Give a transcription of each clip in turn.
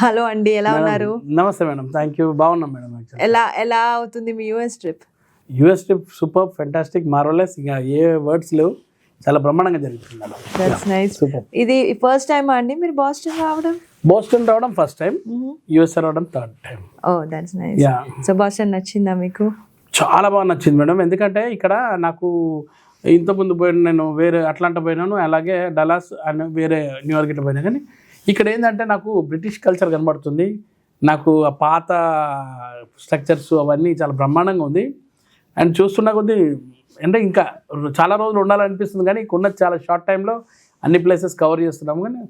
Hello అండి, ఎలా ఉన్నారు? నమస్తే మేడం, థ్యాంక్ యూ. బాగున్నాం మేడం. ఎలా అవుతుంది మీ US trip? US trip super, fantastic, marvellous. ఇక ఏ వర్డ్స్ లేవు, చాలా బ్రహ్మాండంగా జరుగుతుంది మేడం. That's nice. సూపర్. ఇది ఫస్ట్ టైం అండి మీరు బోస్టన్ రావడం? బోస్టన్ రావడం ఫస్ట్ టైం, యూఎస్ రావడం third time. Oh that's nice. So Boston నచ్చిందా మీకు? చాలా బాగా నచ్చింది మేడం. ఎందుకంటే ఇక్కడ నాకు ఇంతకుముందు పోయిన, నేను వేరే అట్లాంటా పోయినాను, అలాగే డలాస్ అండ్ వేరే న్యూయార్క్ ఇట్లా పోయినా. కానీ ఇక్కడ ఏంటంటే నాకు బ్రిటిష్ కల్చర్ కనబడుతుంది. నాకు ఆ పాత స్ట్రక్చర్స్ అవన్నీ చాలా బ్రహ్మాండంగా ఉంది. అండ్ చూస్తున్నా కొద్దీ అంటే ఇంకా చాలా రోజులు ఉండాలనిపిస్తుంది. కానీ ఉన్న చాలా షార్ట్ టైంలో అన్ని ప్లేసెస్ కవర్ చేస్తున్నాము. కానీ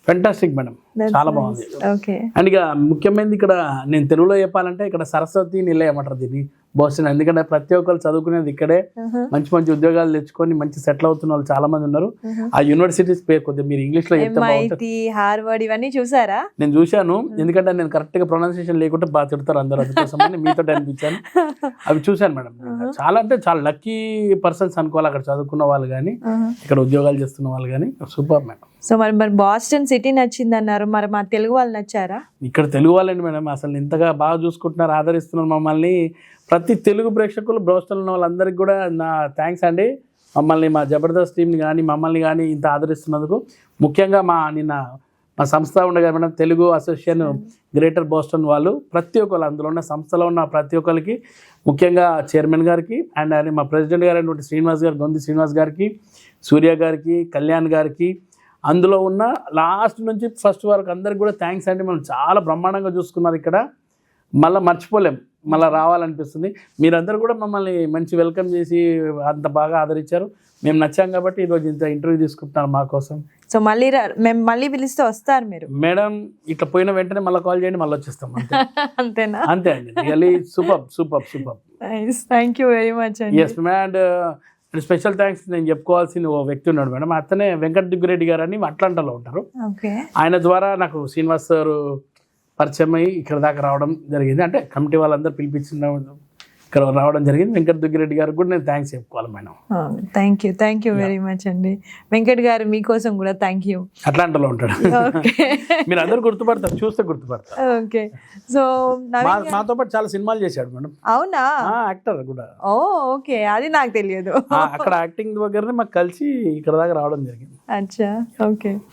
ఫెంటాస్టిక్ మేడం, చాలా బాగుంది. అండ్ ఇక ముఖ్యమైనది ఇక్కడ నేను తెలుగులో చెప్పాలంటే ఇక్కడ సరస్వతి నిలయం అంటారు దీన్ని బోస్టన్. ఎందుకంటే ప్రతి ఒక్కరు చదువుకునేది ఇక్కడే, మంచి మంచి ఉద్యోగాలు తెచ్చుకొని మంచి సెటిల్ అవుతున్న వాళ్ళు చాలా మంది ఉన్నారు. ఆ యూనివర్సిటీస్ పేరు కొద్దిగా మీరు ఇంగ్లీష్ లో చెప్తే బాగుంటుంది. హార్వర్డ్ ఇవన్నీ చూసారా? నేను చూశాను, ఎందుకంటే నేను కరెక్ట్ గా ప్రొనౌన్సియేషన్ లేకుంటే బాగా తిడతారు అందరూ, అందుకోసం మీతో అనిపించాను. అవి చూశాను మేడం. చాలా అంటే చాలా లక్కీ పర్సన్స్ అనుకోవాలి అక్కడ చదువుకున్న వాళ్ళు కానీ, ఇక్కడ ఉద్యోగాలు చేస్తున్న వాళ్ళు కానీ. Super madam. సో మరి బాస్టన్ సిటీ నచ్చింది అన్నారు, మరి మా తెలుగు వాళ్ళు నచ్చారా? ఇక్కడ తెలుగు వాళ్ళండి మేడం, అసలు ఇంతగా బాగా చూసుకుంటున్నారు, ఆదరిస్తున్నారు మమ్మల్ని. ప్రతి తెలుగు ప్రేక్షకులు బోస్టన్లో ఉన్న వాళ్ళందరికీ కూడా నా థ్యాంక్స్ అండి. మమ్మల్ని, మా జబర్దస్త్ టీంని కానీ మమ్మల్ని కానీ ఇంత ఆదరిస్తున్నందుకు. ముఖ్యంగా మా సంస్థ ఉండగా madam, Telugu association greater Boston వాళ్ళు, ప్రతి ఒక్కరు అందులో ఉన్న సంస్థలో ఉన్న ప్రతి ఒక్కరికి, ముఖ్యంగా చైర్మన్ గారికి అండ్ మా ప్రెసిడెంట్ గారు అయినటువంటి శ్రీనివాస్ గారు, గొంది శ్రీనివాస్ గారికి, సూర్య గారికి, కళ్యాణ్ గారికి, అందులో ఉన్న లాస్ట్ నుంచి ఫస్ట్ వరకు అందరికి కూడా థ్యాంక్స్ అండి. మనం చాలా బ్రహ్మాండంగా చూసుకున్నారు ఇక్కడ, మళ్ళీ మర్చిపోలేం, మళ్ళీ రావాలనిపిస్తుంది. మీరందరూ కూడా మమ్మల్ని మంచి వెల్కమ్ చేసి అంత బాగా ఆదరించారు. మేము నచ్చాం కాబట్టి ఈరోజు ఇంత ఇంటర్వ్యూ తీసుకుంటున్నారు మా కోసం. సో మేము మళ్ళీ పిలిస్తే వస్తారు మీరు? మేడం ఇట్లా పోయిన వెంటనే మళ్ళీ కాల్ చేయండి, మళ్ళీ వచ్చేస్తాం. అంతేనా? అంతే అండి. Really super super super. Thank you very much అండి. ఎస్ అండ్ స్పెషల్ థ్యాంక్స్ నేను చెప్పుకోవాల్సిన ఓ వ్యక్తి ఉన్నాడు మేడం. అతనే వెంకట దుగ్గిరెడ్డి గారు అని అట్లాంటాలో ఉంటారు. ఆయన ద్వారా నాకు శ్రీనివాస్ సార్ పరిచయం అయ్యి ఇక్కడ దాకా రావడం జరిగింది. అంటే కమిటీ వాళ్ళందరూ పిలిపించిన ఇక్కడ రావడం జరిగింది. వెంకట దుగ్గిరెడ్డి గారికి కూడా నేను థ్యాంక్స్ చెప్పుకోవాలి madam. Thank you very much అండి. వెంకట్ గారు మీకోసం కూడా థ్యాంక్ యూ. అట్లాంటాలో ఉంటాడు. మీరు అందరూ గుర్తుపడతారు, చూస్తే గుర్తుపడతారు. ఓకే. సో మాతో పాటు చాలా సినిమాలు చేశాడు మేడం. అవునా? యాక్టర్ కూడా. ఓకే, అది నాకు తెలియదు. అక్కడ యాక్టింగ్ దగ్గరనే మాకు కలిసి ఇక్కడ దాకా రావడం జరిగింది. అచ్చా, ఓకే.